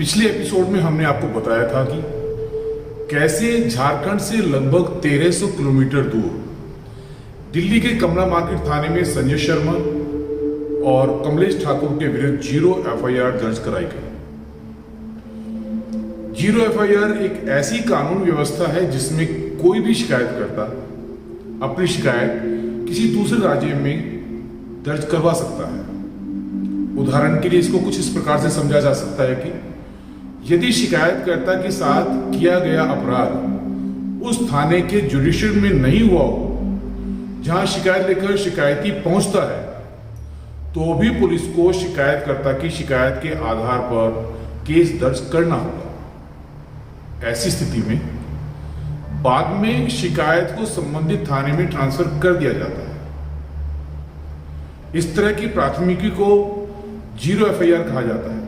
पिछले एपिसोड में हमने आपको बताया था कि कैसे झारखंड से लगभग 1300 किलोमीटर दूर दिल्ली के कमला मार्केट थाने में संजय शर्मा और कमलेश ठाकुर के विरुद्ध 0 एफआईआर दर्ज कराई गई। 0 एफआईआर एक ऐसी कानून व्यवस्था है जिसमें कोई भी शिकायतकर्ता अपनी शिकायत किसी दूसरे राज्य में दर्ज करवा सकता है। उदाहरण के लिए इसको कुछ इस प्रकार से समझा जा सकता है कि यदि शिकायतकर्ता के साथ किया गया अपराध उस थाने के जुडिशरी में नहीं हुआ हो जहां शिकायत लेकर शिकायती पहुंचता है, तो भी पुलिस को शिकायतकर्ता की शिकायत के आधार पर केस दर्ज करना होगा। ऐसी स्थिति में बाद में शिकायत को संबंधित थाने में ट्रांसफर कर दिया जाता है। इस तरह की प्राथमिकी को 0 एफआईआर कहा जाता है।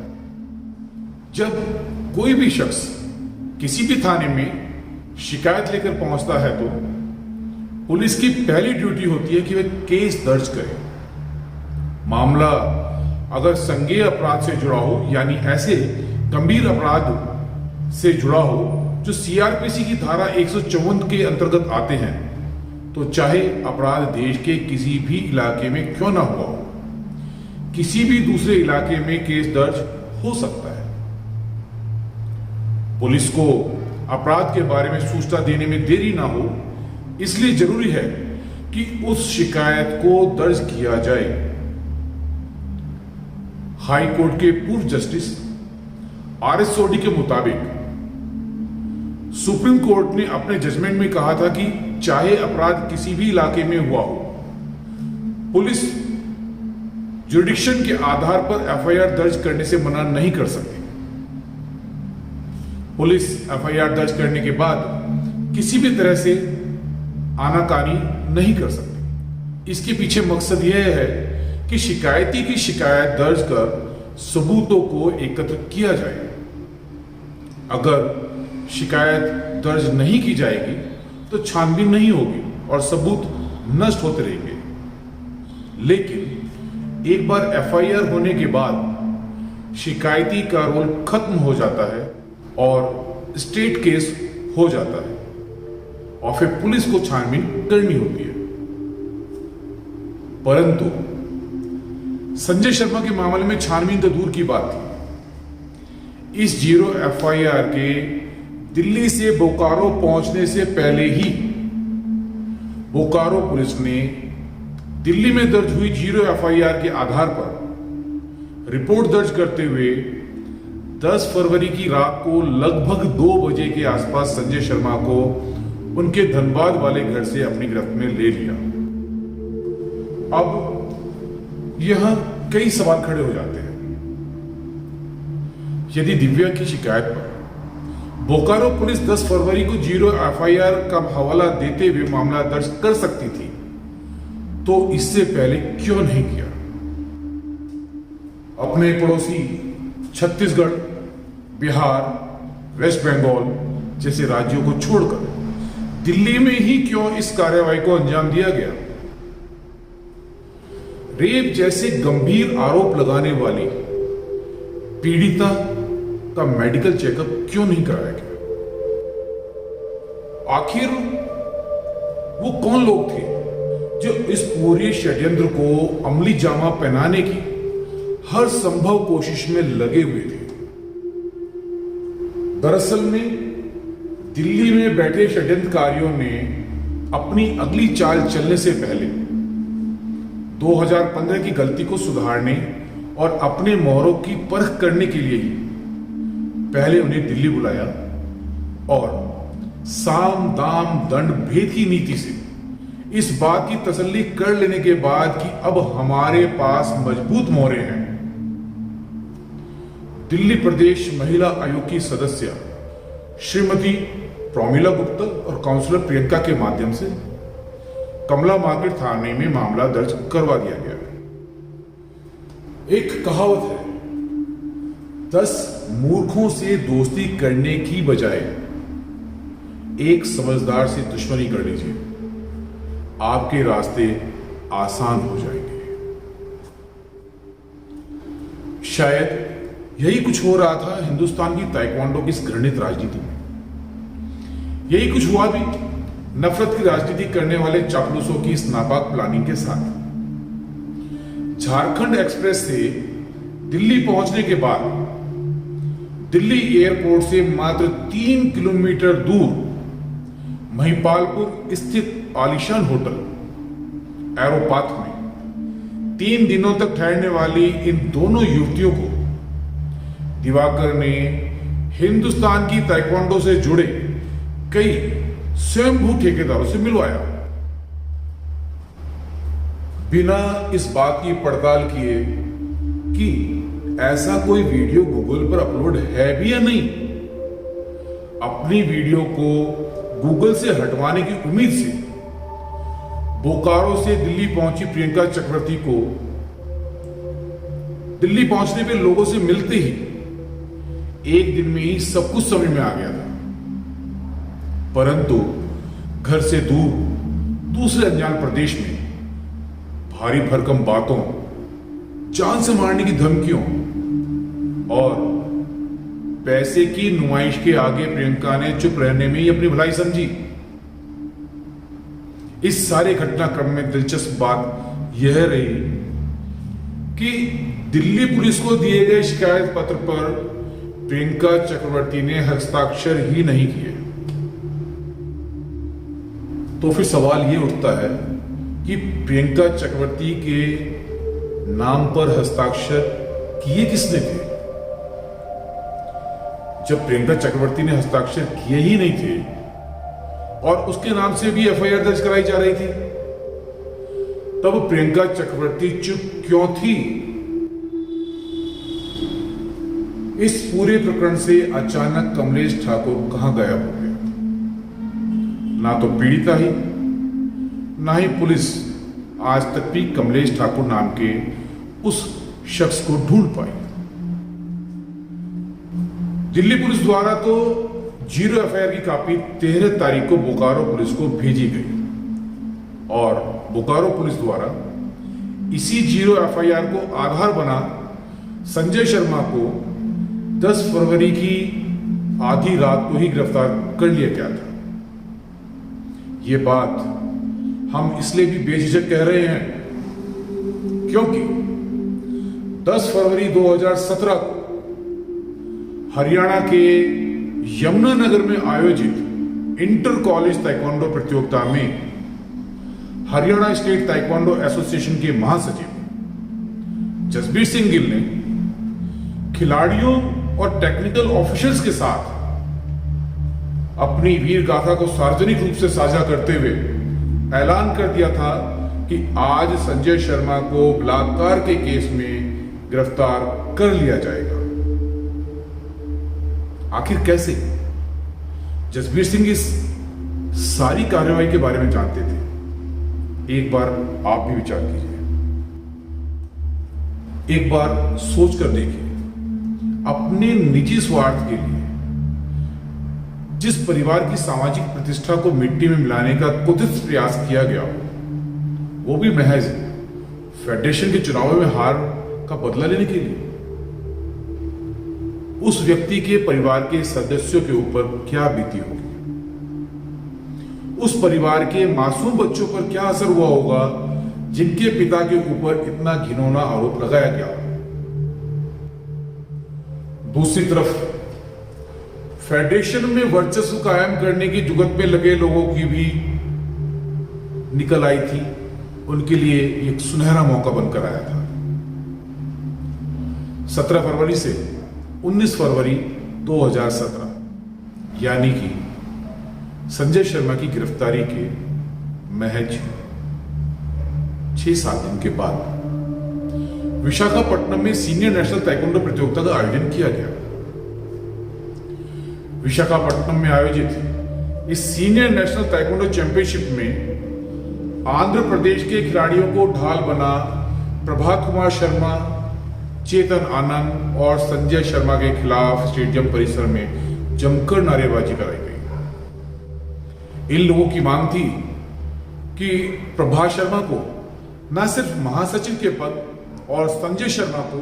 जब कोई भी शख्स किसी भी थाने में शिकायत लेकर पहुंचता है तो पुलिस की पहली ड्यूटी होती है कि वह केस दर्ज करे। मामला अगर संज्ञेय अपराध से जुड़ा हो, यानी ऐसे गंभीर अपराध से जुड़ा हो जो सीआरपीसी की धारा 154 के अंतर्गत आते हैं, तो चाहे अपराध देश के किसी भी इलाके में क्यों ना हुआ हो, किसी भी दूसरे इलाके में केस दर्ज हो सकता है। पुलिस को अपराध के बारे में सूचना देने में देरी ना हो, इसलिए जरूरी है कि उस शिकायत को दर्ज किया जाए। हाई कोर्ट के पूर्व जस्टिस आरएस सोडी के मुताबिक सुप्रीम कोर्ट ने अपने जजमेंट में कहा था कि चाहे अपराध किसी भी इलाके में हुआ हो, पुलिस जुडिक्शन के आधार पर एफआईआर दर्ज करने से मना नहीं कर सकती। पुलिस एफआईआर दर्ज करने के बाद किसी भी तरह से आनाकानी नहीं कर सकती। इसके पीछे मकसद यह है कि शिकायती की शिकायत दर्ज कर सबूतों को एकत्र किया जाए। अगर शिकायत दर्ज नहीं की जाएगी तो छानबीन नहीं होगी और सबूत नष्ट होते रहेंगे। लेकिन एक बार एफआईआर होने के बाद शिकायती का रोल खत्म हो जाता है और स्टेट केस हो जाता है और फिर पुलिस को छानबीन करनी होती है। परंतु संजय शर्मा के मामले में छानबीन तो दूर की बात थी। इस 0 एफआईआर के दिल्ली से बोकारो पहुंचने से पहले ही बोकारो पुलिस ने दिल्ली में दर्ज हुई 0 एफआईआर के आधार पर रिपोर्ट दर्ज करते हुए 10 फरवरी की रात को लगभग 2 बजे के आसपास संजय शर्मा को उनके धनबाद वाले घर से अपनी गिरफ्त में ले लिया। अब यह कई सवाल खड़े हो जाते हैं। यदि दिव्या की शिकायत पर बोकारो पुलिस 10 फरवरी को 0 एफआईआर का हवाला देते हुए मामला दर्ज कर सकती थी, तो इससे पहले क्यों नहीं किया? अपने पड़ोसी छत्तीसगढ़, बिहार, वेस्ट बंगाल जैसे राज्यों को छोड़कर दिल्ली में ही क्यों इस कार्रवाई को अंजाम दिया गया? रेप जैसे गंभीर आरोप लगाने वाली पीड़िता का मेडिकल चेकअप क्यों नहीं कराया गया? आखिर वो कौन लोग थे जो इस पूरे षड्यंत्र को अमली जामा पहनाने की हर संभव कोशिश में लगे हुए थे? दरअसल में दिल्ली में बैठे षड्यंत्रकारियों ने अपनी अगली चाल चलने से पहले 2015 की गलती को सुधारने और अपने मोहरों की परख करने के लिए ही पहले उन्हें दिल्ली बुलाया और साम दाम दंड भेद की नीति से इस बात की तसल्ली कर लेने के बाद कि अब हमारे पास मजबूत मोहरे हैं, दिल्ली प्रदेश महिला आयोग की सदस्य श्रीमती प्रोमिला गुप्ता और काउंसलर प्रियंका के माध्यम से कमला मार्केट थाने में मामला दर्ज करवा दिया गया। एक कहावत है, 10 मूर्खों से दोस्ती करने की बजाय एक समझदार से दुश्मनी कर लीजिए, आपके रास्ते आसान हो जाएंगे। शायद यही कुछ हो रहा था हिंदुस्तान की ताइक्वांडो की इस घृणित राजनीति में। यही कुछ हुआ भी नफरत की राजनीति करने वाले चापलूसों की इस नापाक प्लानिंग के साथ। झारखंड एक्सप्रेस से दिल्ली पहुंचने के बाद दिल्ली एयरपोर्ट से मात्र 3 किलोमीटर दूर महिपालपुर स्थित आलीशान होटल एरोपाथ में 3 दिनों तक ठहरने वाली इन दोनों युवतियों को दिवाकर ने हिंदुस्तान की ताइक्वांडो से जुड़े कई स्वयंभू ठेकेदारों से मिलवाया, बिना इस बात की पड़ताल किए कि ऐसा कोई वीडियो गूगल पर अपलोड है भी या नहीं। अपनी वीडियो को गूगल से हटवाने की उम्मीद से बोकारो से दिल्ली पहुंची प्रियंका चक्रवर्ती को दिल्ली पहुंचने पे लोगों से मिलते ही एक दिन में ही सब कुछ समझ में आ गया था। परंतु घर से दूर दूसरे अनजान प्रदेश में भारी भरकम बातों, जान से मारने की धमकियों और पैसे की नुमाइश के आगे प्रियंका ने चुप रहने में ही अपनी भलाई समझी। इस सारे घटनाक्रम में दिलचस्प बात यह रही कि दिल्ली पुलिस को दिए गए शिकायत पत्र पर प्रियंका चक्रवर्ती ने हस्ताक्षर ही नहीं किए। तो फिर सवाल यह उठता है कि प्रियंका चक्रवर्ती के नाम पर हस्ताक्षर किए किसने थे? जब प्रियंका चक्रवर्ती ने हस्ताक्षर किए ही नहीं थे और उसके नाम से भी एफआईआर दर्ज कराई जा रही थी, तब प्रियंका चक्रवर्ती चुप क्यों थी? इस पूरे प्रकरण से अचानक कमलेश ठाकुर कहां गायब हो गया? ना तो पीड़िता ही ना ही पुलिस आज तक भी कमलेश ठाकुर नाम के उस शख्स को ढूंढ पाई। दिल्ली पुलिस द्वारा तो 0 एफआईआर की कॉपी 13 तारीख को बोकारो पुलिस को भेजी गई और बोकारो पुलिस द्वारा इसी 0 एफआईआर को आधार बना संजय शर्मा को 10 फरवरी की आधी रात को ही गिरफ्तार कर लिया गया था। ये बात हम इसलिए भी बेझिझक कह रहे हैं क्योंकि 10 फरवरी 2017 को हरियाणा के यमुनानगर में आयोजित इंटर कॉलेज ताइक्वांडो प्रतियोगिता में हरियाणा स्टेट ताइक्वांडो एसोसिएशन के महासचिव जसबीर सिंह गिल ने खिलाड़ियों और टेक्निकल ऑफिसर्स के साथ अपनी वीर गाथा को सार्वजनिक रूप से साझा करते हुए ऐलान कर दिया था कि आज संजय शर्मा को बलात्कार के केस में गिरफ्तार कर लिया जाएगा। आखिर कैसे? जसबीर सिंह इस सारी कार्रवाई के बारे में जानते थे। एक बार आप भी विचार कीजिए, एक बार सोच कर देखिए, अपने निजी स्वार्थ के लिए जिस परिवार की सामाजिक प्रतिष्ठा को मिट्टी में मिलाने का कुत्सित प्रयास किया गया हो, वो भी महज फेडरेशन के चुनावों में हार का बदला लेने के लिए, उस व्यक्ति के परिवार के सदस्यों के ऊपर क्या बीती होगी? उस परिवार के मासूम बच्चों पर क्या असर हुआ होगा जिनके पिता के ऊपर इतना घिनौना आरोप लगाया गया? दूसरी तरफ फेडरेशन में वर्चस्व कायम करने की जुगत में लगे लोगों की भी निकल आई थी। उनके लिए एक सुनहरा मौका बनकर आया था। 17 फरवरी से 19 फरवरी 2017 यानी कि संजय शर्मा की गिरफ्तारी के महज 6-7 दिन के बाद विशाखापट्टनम में सीनियर नेशनल ताइक्वांडो प्रतियोगिता का आयोजन किया गया। विशाखापट्टनम में आयोजित इस सीनियर नेशनल ताइक्वांडो चैंपियनशिप में आंध्र प्रदेश के खिलाड़ियों को ढाल बना प्रभात कुमार शर्मा, चेतन आनंद और संजय शर्मा के खिलाफ स्टेडियम परिसर में जमकर नारेबाजी कराई गई। इन लोगों की मांग थी कि प्रभात शर्मा को न सिर्फ महासचिव के पद और संजय शर्मा को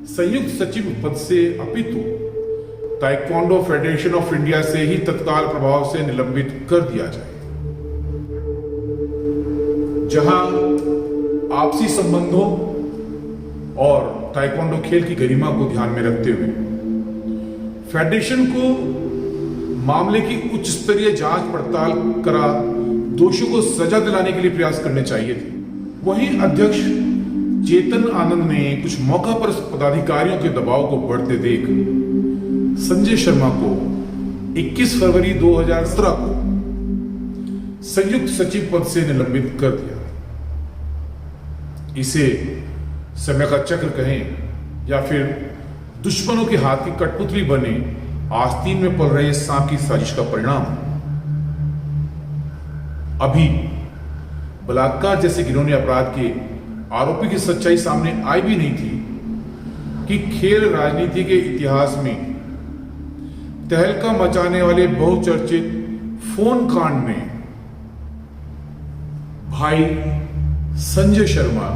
संयुक्त सचिव पद से अपितु ताइक्वांडो फेडरेशन ऑफ इंडिया से ही तत्काल प्रभाव से निलंबित कर दिया जाए। जहां आपसी संबंधों और ताइक्वांडो खेल की गरिमा को ध्यान में रखते हुए फेडरेशन को मामले की उच्च स्तरीय जांच पड़ताल करा दोषियों को सजा दिलाने के लिए प्रयास करने चाहिए थे, वहीं अध्यक्ष चेतन आनंद ने कुछ मौका पर पदाधिकारियों के दबाव को बढ़ते देख संजय शर्मा को 21 फरवरी 2017 को संयुक्त सचिव पद से निलंबित कर दिया। इसे समय का चक्र कहें या फिर दुश्मनों के हाथ की कठपुतली बने आस्तीन में पल रहे सांप की साजिश का परिणाम। अभी बलात्कार जैसे घिनौने अपराध के आरोपी की सच्चाई सामने आई भी नहीं थी कि खेल राजनीति के इतिहास में तहलका मचाने वाले बहुचर्चित फोन कांड में भाई संजय शर्मा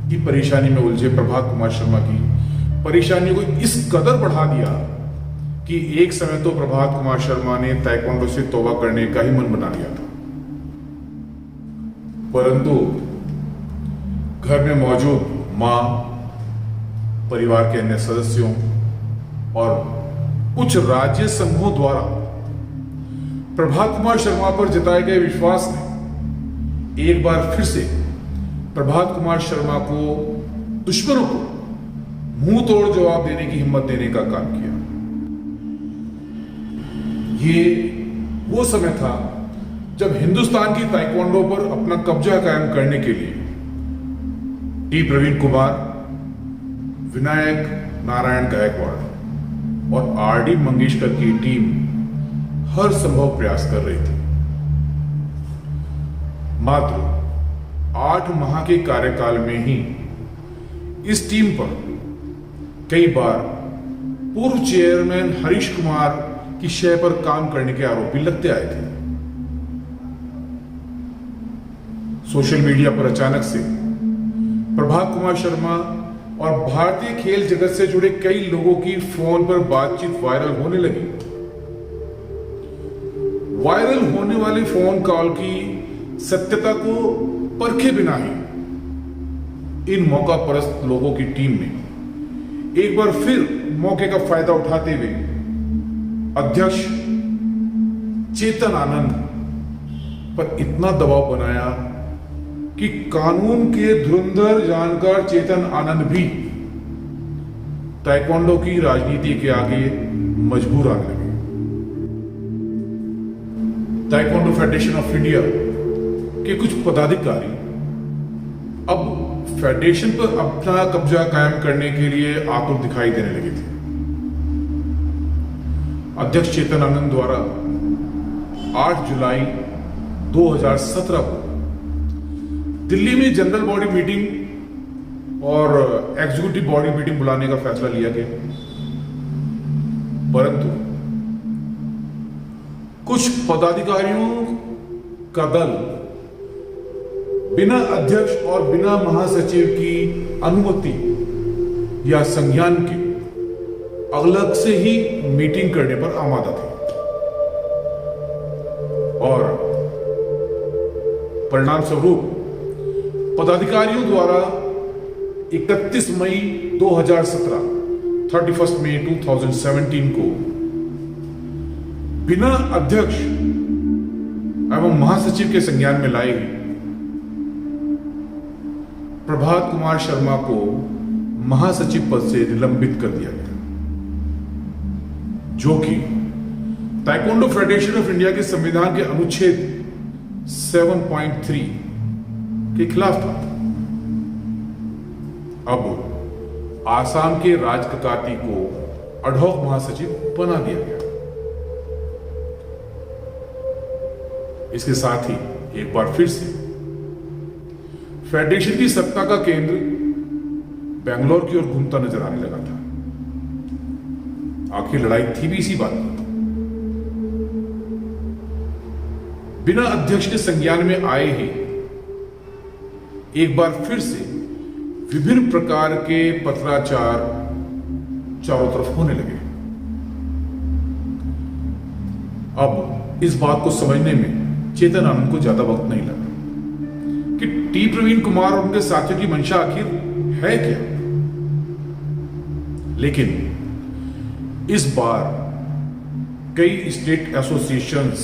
की परेशानी में उलझे प्रभात कुमार शर्मा की परेशानियों को इस कदर बढ़ा दिया कि एक समय तो प्रभात कुमार शर्मा ने ताइक्वांडो से तौबा करने का ही मन बना लिया था, परंतु घर में मौजूद मां, परिवार के अन्य सदस्यों और कुछ राज्य संघों द्वारा प्रभात कुमार शर्मा पर जताए गए विश्वास ने एक बार फिर से प्रभात कुमार शर्मा को दुश्मनों को मुंह तोड़ जवाब देने की हिम्मत देने का काम किया। ये वो समय था जब हिंदुस्तान की ताइक्वांडो पर अपना कब्जा कायम करने के लिए टी प्रवीण कुमार, विनायक नारायण गायकवाड़ और आर.डी. मंगेशकर की टीम हर संभव प्रयास कर रही थी। मात्र 8 माह के कार्यकाल में ही इस टीम पर कई बार पूर्व चेयरमैन हरीश कुमार की शय पर काम करने के आरोपी लगते आए थे। सोशल मीडिया पर अचानक से प्रभात कुमार शर्मा और भारतीय खेल जगत से जुड़े कई लोगों की फोन पर बातचीत वायरल होने लगी। वायरल होने वाली फोन कॉल की सत्यता को परखे बिना ही इन मौका परस्त लोगों की टीम ने एक बार फिर मौके का फायदा उठाते हुए अध्यक्ष चेतन आनंद पर इतना दबाव बनाया कि कानून के धुरंधर जानकार चेतन आनंद भी ताइक्वांडो की राजनीति के आगे मजबूर आने लगे। ताइक्वांडो फेडरेशन ऑफ इंडिया के कुछ पदाधिकारी अब फेडरेशन पर अपना कब्जा कायम करने के लिए आतुर दिखाई देने लगे थे। अध्यक्ष चेतन आनंद द्वारा 8 जुलाई 2017 को दिल्ली में जनरल बॉडी मीटिंग और एग्जीक्यूटिव बॉडी मीटिंग बुलाने का फैसला लिया गया, परंतु कुछ पदाधिकारियों का दल बिना अध्यक्ष और बिना महासचिव की अनुमति या संज्ञान के अलग से ही मीटिंग करने पर आमादा थे और परिणाम स्वरूप पदाधिकारियों द्वारा 31 मई 2017 31 मई 2017 को बिना अध्यक्ष एवं महासचिव के संज्ञान में लाए गए प्रभात कुमार शर्मा को महासचिव पद से निलंबित कर दिया गया, जो कि ताइक्वांडो फेडरेशन ऑफ इंडिया के संविधान के अनुच्छेद 7.3 के खिलाफ था। अब आसाम के राज ककाती को अडहॉक महासचिव बना दिया गया। इसके साथ ही एक बार फिर से फेडरेशन की सत्ता का केंद्र बेंगलोर की ओर घूमता नजर आने लगा था। आखिर लड़ाई थी भी इसी बात पर। बिना अध्यक्ष के संज्ञान में आए ही एक बार फिर से विभिन्न प्रकार के पत्राचार चारों तरफ होने लगे। अब इस बात को समझने में चेतन आनंद को ज्यादा वक्त नहीं लगा कि टी प्रवीण कुमार और उनके साथियों की मंशा आखिर है क्या। लेकिन इस बार कई स्टेट एसोसिएशंस,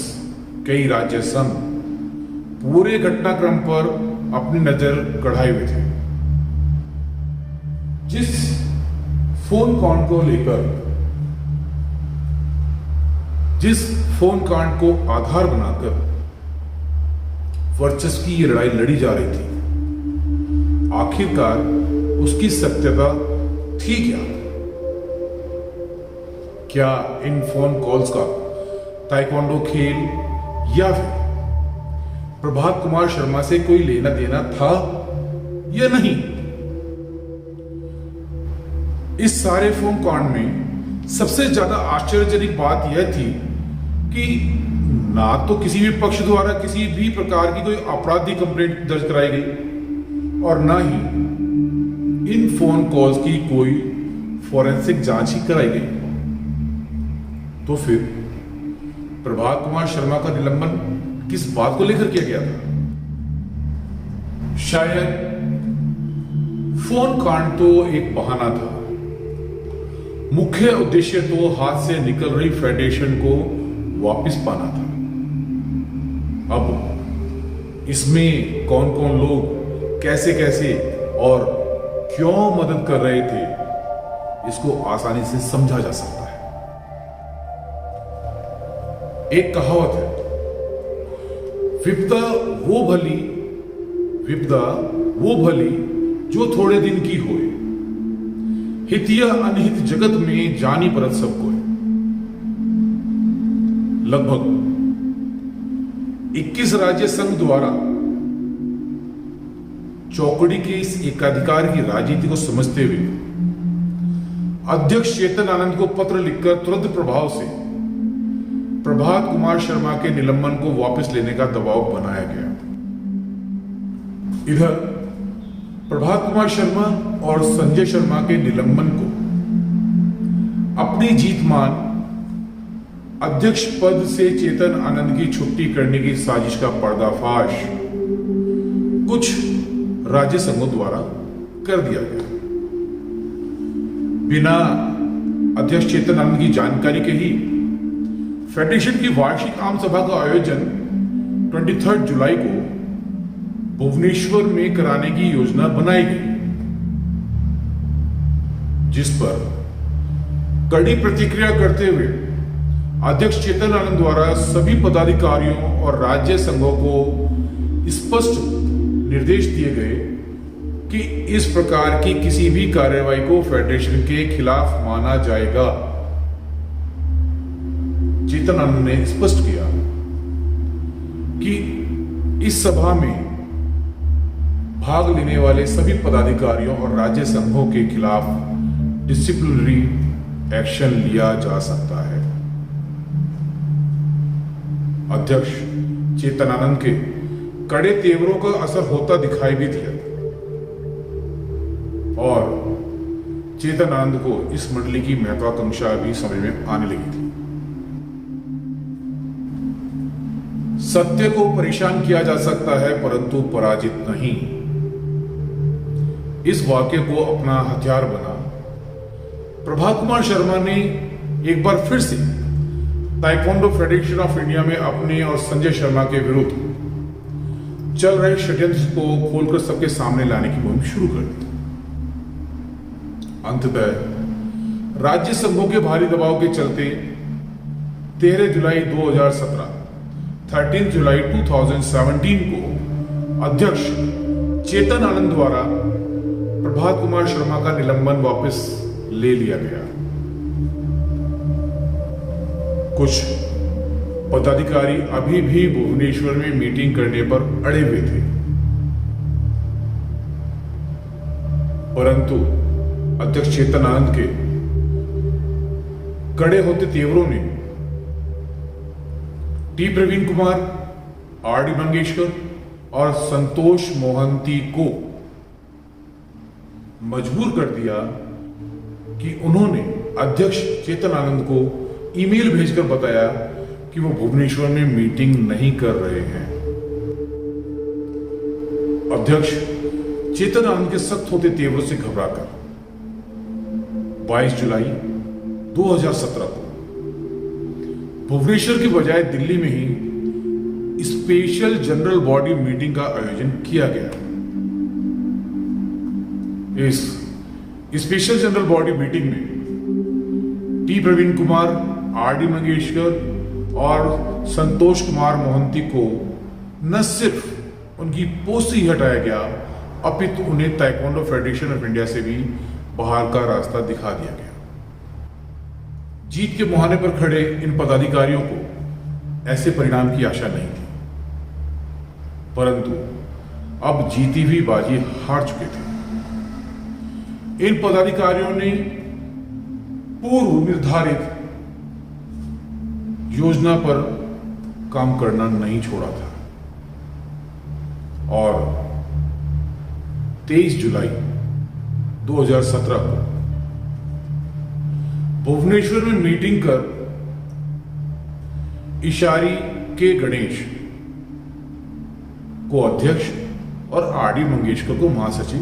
कई राज्य संघ पूरे घटनाक्रम पर अपनी नजर गड़ाए हुए थे। जिस फोन कांड को लेकर, जिस फोन कांड को आधार बनाकर वर्चस्व की ये लड़ाई लड़ी जा रही थी, आखिरकार उसकी सत्यता थी क्या? क्या इन फोन कॉल्स का ताइक्वांडो खेल या फिर प्रभात कुमार शर्मा से कोई लेना देना था या नहीं? इस सारे फोन कांड में सबसे ज्यादा आश्चर्यजनक बात यह थी कि ना तो किसी भी पक्ष द्वारा किसी भी प्रकार की कोई आपराधिक कंप्लेंट दर्ज कराई गई और ना ही इन फोन कॉल्स की कोई फॉरेंसिक जांच ही कराई गई। तो फिर प्रभात कुमार शर्मा का निलंबन किस बात को लेकर किया गया था? शायद फोन कांड तो एक बहाना था, मुख्य उद्देश्य तो हाथ से निकल रही फेडरेशन को वापस पाना था। अब इसमें कौन कौन लोग कैसे कैसे और क्यों मदद कर रहे थे, इसको आसानी से समझा जा सकता है। एक कहावत है, विपदा वो भली जो थोड़े दिन की होए, हित या अनहित जगत में जानी परत सबको है। लगभग 21 राज्य संघ द्वारा चौकड़ी के इस एकाधिकार की राजनीति को समझते हुए अध्यक्ष चेतन आनंद को पत्र लिखकर तुरंत प्रभाव से प्रभात कुमार शर्मा के निलंबन को वापस लेने का दबाव बनाया गया। इधर प्रभात कुमार शर्मा और संजय शर्मा के निलंबन को अपनी जीत मान अध्यक्ष पद से चेतन आनंद की छुट्टी करने की साजिश का पर्दाफाश कुछ राज्य संघों द्वारा कर दिया गया। बिना अध्यक्ष चेतन आनंद की जानकारी के ही फेडरेशन की वार्षिक आम सभा का आयोजन 23 जुलाई को भुवनेश्वर में कराने की योजना बनाई गई, जिस पर कड़ी प्रतिक्रिया करते हुए अध्यक्ष चेतन आनंद द्वारा सभी पदाधिकारियों और राज्य संघों को स्पष्ट निर्देश दिए गए कि इस प्रकार की किसी भी कार्यवाही को फेडरेशन के खिलाफ माना जाएगा। चेतन आनंद ने स्पष्ट किया कि इस सभा में भाग लेने वाले सभी पदाधिकारियों और राज्य संघों के खिलाफ डिसिप्लिनरी एक्शन लिया जा सकता है। अध्यक्ष चेतन आनंद के कड़े तेवरों का असर होता दिखाई भी दिया और चेतन आनंद को इस मंडली की महत्वाकांक्षा भी समझ में आने लगी थी। सत्य को परेशान किया जा सकता है परंतु पराजित नहीं। इस वाक्य को अपना हथियार बना प्रभात कुमार शर्मा ने एक बार फिर से ताइक्वांडो फेडरेशन ऑफ इंडिया में अपने और संजय शर्मा के विरुद्ध चल रहे षड्यंत्र को खोलकर सबके सामने लाने की मुहिम शुरू कर दी। अंततः राज्य संघों के भारी दबाव के चलते 13 जुलाई 2017 13 जुलाई 2017 को अध्यक्ष चेतन आनंद द्वारा प्रभात कुमार शर्मा का निलंबन वापस ले लिया गया। कुछ पदाधिकारी अभी भी भुवनेश्वर में मीटिंग करने पर अड़े हुए थे, परंतु अध्यक्ष चेतन आनंद के कड़े होते तेवरों ने T Praveen Kumar, R D Mangeshkar और संतोष मोहंती को मजबूर कर दिया कि उन्होंने अध्यक्ष चेतन आनंद को ईमेल भेजकर बताया कि वो भुवनेश्वर में मीटिंग नहीं कर रहे हैं। अध्यक्ष चेतन आनंद के सख्त होते तेवरों से घबराकर 22 जुलाई 2017 को भुवनेश्वर की बजाय दिल्ली में ही स्पेशल जनरल बॉडी मीटिंग का आयोजन किया गया। इस स्पेशल जनरल बॉडी मीटिंग में T Praveen Kumar, R D Mangeshkar और संतोष कुमार मोहंती को न सिर्फ उनकी पोस्ट से ही हटाया गया, अपितु उन्हें ताइक्वांडो फेडरेशन ऑफ इंडिया से भी बाहर का रास्ता दिखा दिया गया। जीत के मुहाने पर खड़े इन पदाधिकारियों को ऐसे परिणाम की आशा नहीं थी, परंतु अब जीती हुई बाजी हार चुके थे। इन पदाधिकारियों ने पूर्व निर्धारित योजना पर काम करना नहीं छोड़ा था और 23 जुलाई 2017 को भुवनेश्वर में मीटिंग कर इशारी के गणेश को अध्यक्ष और आर डी मंगेशकर को महासचिव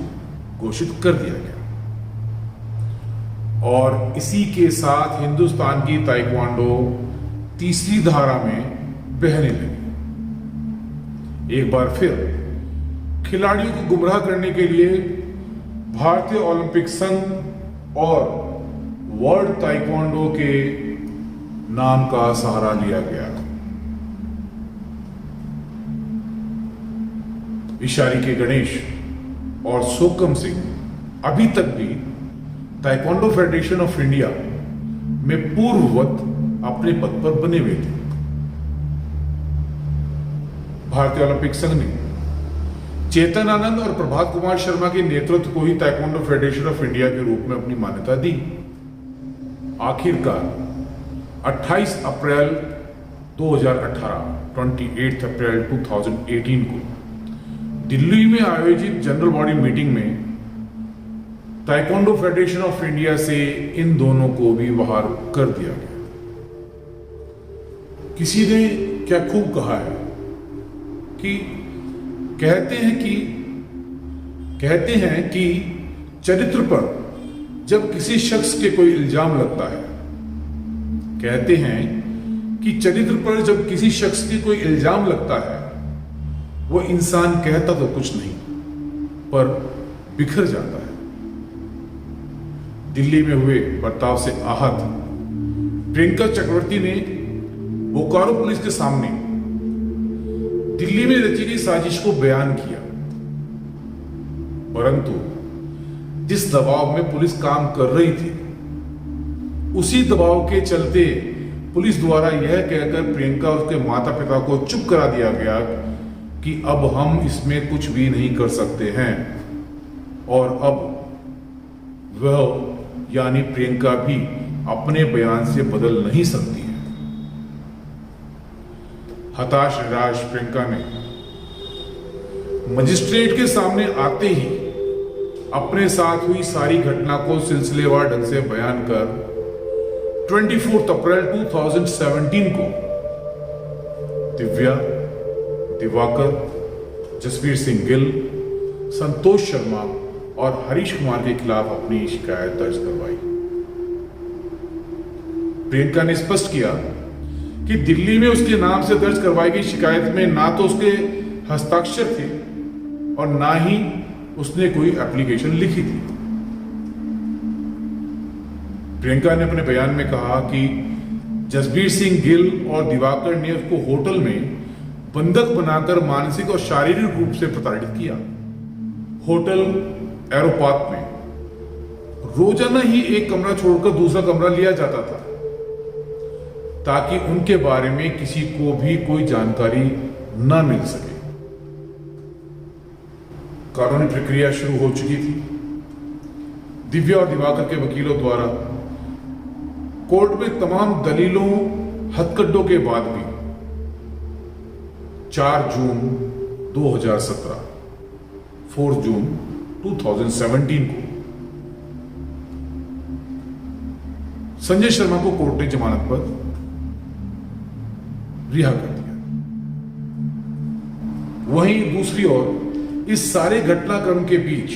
घोषित कर दिया गया और इसी के साथ हिंदुस्तान की ताइक्वांडो तीसरी धारा में बहने लगी। एक बार फिर खिलाड़ियों को गुमराह करने के लिए भारतीय ओलंपिक संघ और वर्ल्ड ताइक्वांडो के नाम का सहारा लिया गया। इशारी के गणेश और सोकम सिंह अभी तक भी ताइक्वांडो फेडरेशन ऑफ इंडिया में पूर्ववत अपने पद पर बने हुए थे। भारतीय ओलंपिक संघ ने चेतन आनंद और प्रभात कुमार शर्मा के नेतृत्व को ही ताइक्वांडो फेडरेशन ऑफ इंडिया के रूप में अपनी मान्यता दी। आखिरकार 28 अप्रैल 2018 28 अप्रैल 2018 को दिल्ली में आयोजित जनरल बॉडी मीटिंग में ताइक्वांडो फेडरेशन ऑफ इंडिया से इन दोनों को भी बाहर कर दिया गया। किसी ने क्या खूब कहा है कि कहते हैं कि चरित्र पर जब किसी शख्स के कोई इल्जाम लगता है, कहते हैं कि चरित्र पर जब किसी शख्स के कोई इल्जाम लगता है, वो इंसान कहता तो कुछ नहीं पर बिखर जाता है। दिल्ली में हुए बर्ताव से आहत प्रियंका चक्रवर्ती ने बोकारो पुलिस के सामने दिल्ली में रची गई साजिश को बयान किया, परंतु जिस दबाव में पुलिस काम कर रही थी, उसी दबाव के चलते पुलिस द्वारा यह कहकर प्रियंका और उसके माता पिता को चुप करा दिया गया कि अब हम इसमें कुछ भी नहीं कर सकते हैं और अब वह यानी प्रियंका भी अपने बयान से बदल नहीं सकती है। हताश निराश प्रियंका ने मजिस्ट्रेट के सामने आते ही अपने साथ हुई सारी घटना को सिलसिलेवार ढंग से बयान कर 24 अप्रैल 2017 को दिव्या, दिवाकर, जसवीर सिंह गिल, संतोष शर्मा और हरीश कुमार के खिलाफ अपनी शिकायत दर्ज करवाई। प्रियंका ने स्पष्ट किया कि दिल्ली में उसके नाम से दर्ज करवाई गई शिकायत में ना तो उसके हस्ताक्षर थे और ना ही उसने कोई एप्लीकेशन लिखी थी। प्रियंका ने अपने बयान में कहा कि जसबीर सिंह गिल और दिवाकर ने उसको होटल में बंधक बनाकर मानसिक और शारीरिक रूप से प्रताड़ित किया। होटल एरोपात में रोजाना ही एक कमरा छोड़कर दूसरा कमरा लिया जाता था ताकि उनके बारे में किसी को भी कोई जानकारी न मिल सके। कानूनी प्रक्रिया शुरू हो चुकी थी। दिव्या और दिवाकर के वकीलों द्वारा कोर्ट में तमाम दलीलों हथकंडों के बाद भी 4 जून 2017 4 जून 2017 को संजय शर्मा को कोर्ट ने जमानत पर रिहा कर दिया। वहीं दूसरी ओर इस सारे घटनाक्रम के बीच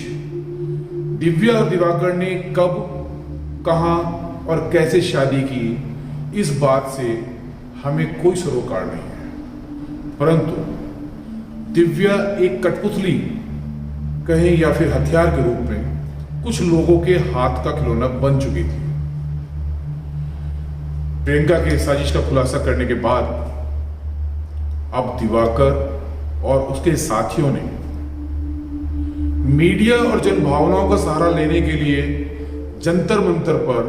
दिव्या और दिवाकर ने कब, कहां और कैसे शादी की, इस बात से हमें कोई सरोकार नहीं है। परंतु दिव्या एक कठपुतली कहें या फिर हथियार के रूप में कुछ लोगों के हाथ का खिलौना बन चुकी थी। प्रियंका के साजिश का खुलासा करने के बाद अब दिवाकर और उसके साथियों ने मीडिया और जनभावनाओं का सहारा लेने के लिए जंतर मंतर पर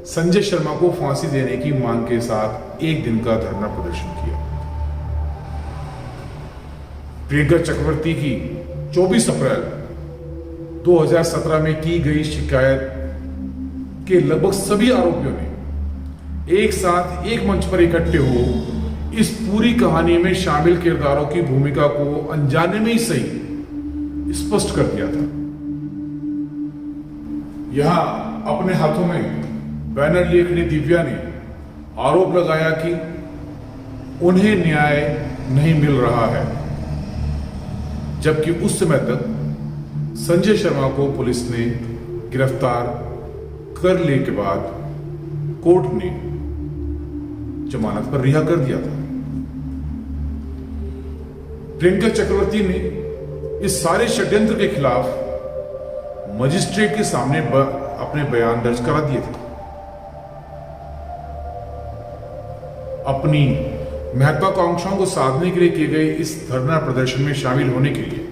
संजय शर्मा को फांसी देने की मांग के साथ एक दिन का धरना प्रदर्शन किया। प्रियंका चक्रवर्ती की 24 अप्रैल 2017 में की गई शिकायत के लगभग सभी आरोपियों ने एक साथ एक मंच पर इकट्ठे हो इस पूरी कहानी में शामिल किरदारों की भूमिका को अनजाने में ही सही स्पष्ट कर दिया था। यहां अपने हाथों में बैनर लिए खड़ी दिव्या ने आरोप लगाया कि उन्हें न्याय नहीं मिल रहा है, जबकि उस समय तक संजय शर्मा को पुलिस ने गिरफ्तार कर लेने के बाद कोर्ट ने जमानत पर रिहा कर दिया था। प्रियंका चक्रवर्ती ने इस सारे षड्यंत्र के खिलाफ मजिस्ट्रेट के सामने अपने बयान दर्ज करा दिए थे। अपनी महत्वाकांक्षाओं को साधने के लिए किए गए इस धरना प्रदर्शन में शामिल होने के लिए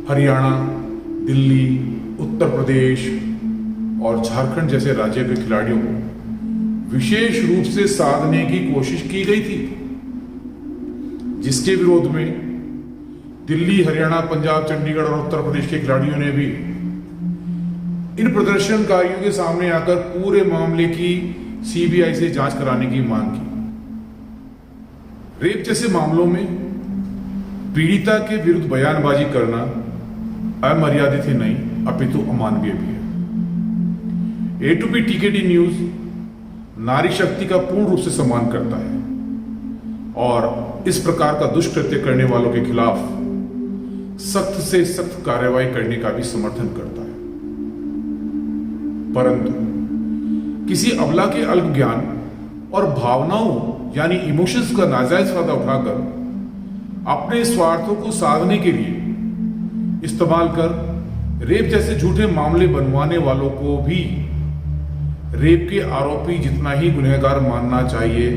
हरियाणा, दिल्ली, उत्तर प्रदेश और झारखंड जैसे राज्यों के खिलाड़ियों को विशेष रूप से साधने की कोशिश की गई थी, जिसके विरोध में दिल्ली, हरियाणा, पंजाब, चंडीगढ़ और उत्तर प्रदेश के खिलाड़ियों ने भी इन प्रदर्शनकारियों के सामने आकर पूरे मामले की सीबीआई से जांच कराने की मांग की। रेप जैसे मामलों में पीड़िता के विरुद्ध बयानबाजी करना अमर्यादित ही नहीं अपितु अमानवीय भी है। A2P TKD न्यूज नारी शक्ति का पूर्ण रूप से सम्मान करता है और इस प्रकार का दुष्कृत्य करने वालों के खिलाफ सख्त से सख्त कार्रवाई करने का भी समर्थन करता है। परंतु किसी अबला के अल्प ज्ञान और भावनाओं यानी इमोशंस का नाजायज फायदा उठाकर अपने स्वार्थों को साधने के लिए इस्तेमाल कर रेप जैसे झूठे मामले बनवाने वालों को भी रेप के आरोपी जितना ही गुनहगार मानना चाहिए,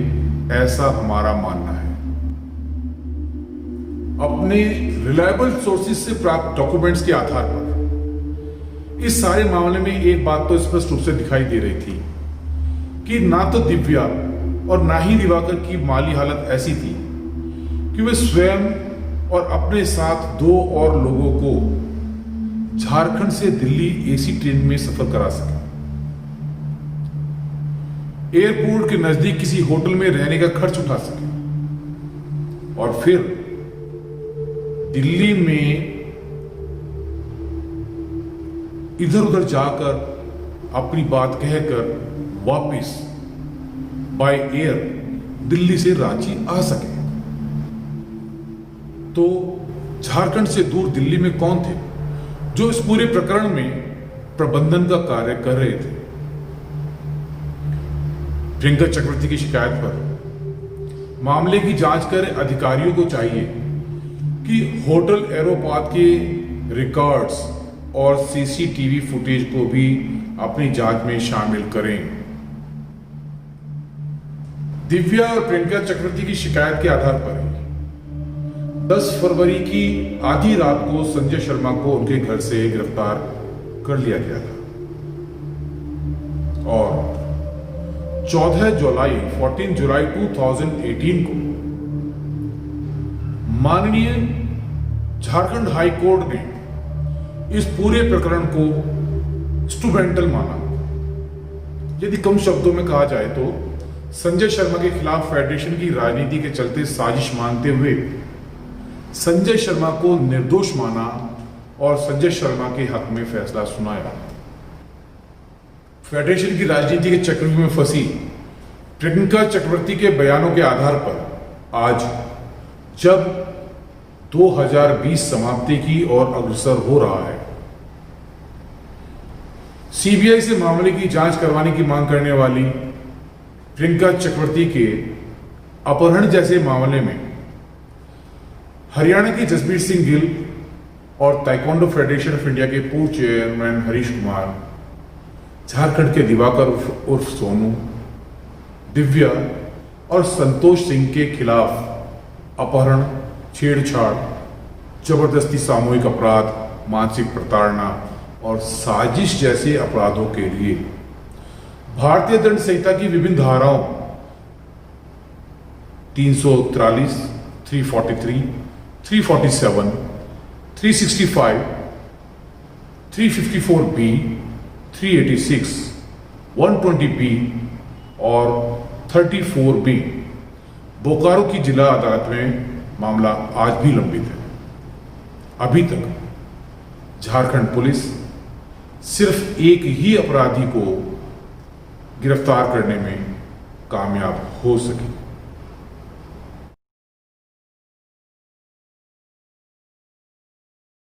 ऐसा हमारा मानना है। अपने रिलायबल सोर्सेज से प्राप्त डॉक्यूमेंट्स के आधार पर इस सारे मामले में एक बात तो स्पष्ट रूप से दिखाई दे रही थी कि ना तो दिव्या और ना ही दिवाकर की माली हालत ऐसी थी कि वे स्वयं और अपने साथ दो और लोगों को झारखंड से दिल्ली एसी ट्रेन में सफर करा सके, एयरपोर्ट के नजदीक किसी होटल में रहने का खर्च उठा सके और फिर दिल्ली में इधर उधर जाकर अपनी बात कहकर वापस बाय एयर दिल्ली से रांची आ सके। तो झारखंड से दूर दिल्ली में कौन थे जो इस पूरे प्रकरण में प्रबंधन का कार्य कर रहे थे? प्रियंका चक्रवर्ती की शिकायत पर मामले की जांच कर अधिकारियों को चाहिए कि होटल एरोपाथ के रिकॉर्ड्स और सीसीटीवी फुटेज को भी अपनी जांच में शामिल करें। दिव्या और प्रियंका चक्रवर्ती की शिकायत के आधार पर 10 फरवरी की आधी रात को संजय शर्मा को उनके घर से गिरफ्तार कर लिया गया था और 14 जुलाई 2018 को माननीय झारखंड हाई कोर्ट ने इस पूरे प्रकरण को इंस्ट्रूमेंटल माना। यदि कम शब्दों में कहा जाए तो संजय शर्मा के खिलाफ फेडरेशन की राजनीति के चलते साजिश मानते हुए संजय शर्मा को निर्दोष माना और संजय शर्मा के हक में फैसला सुनाया। फेडरेशन की राजनीति के चक्रव्यूह में फंसी प्रियंका चक्रवर्ती के बयानों के आधार पर आज जब 2020 समाप्ति की ओर अग्रसर हो रहा है, सीबीआई से मामले की जांच करवाने की मांग करने वाली प्रियंका चक्रवर्ती के अपहरण जैसे मामले में हरियाणा के जसबीर सिंह गिल और ताइक्वांडो फेडरेशन ऑफ इंडिया के पूर्व चेयरमैन हरीश कुमार, झारखंड के दिवाकर उर्फ सोनू, दिव्या और संतोष सिंह के खिलाफ अपहरण, छेड़छाड़, जबरदस्ती सामूहिक अपराध, मानसिक प्रताड़ना और साजिश जैसे अपराधों के लिए भारतीय दंड संहिता की विभिन्न धाराओं 343, 343, 347, 365, 354B, 386, 120B और 34B बोकारो की जिला अदालत में मामला आज भी लंबित है। अभी तक झारखंड पुलिस सिर्फ एक ही अपराधी को गिरफ्तार करने में कामयाब हो सकी।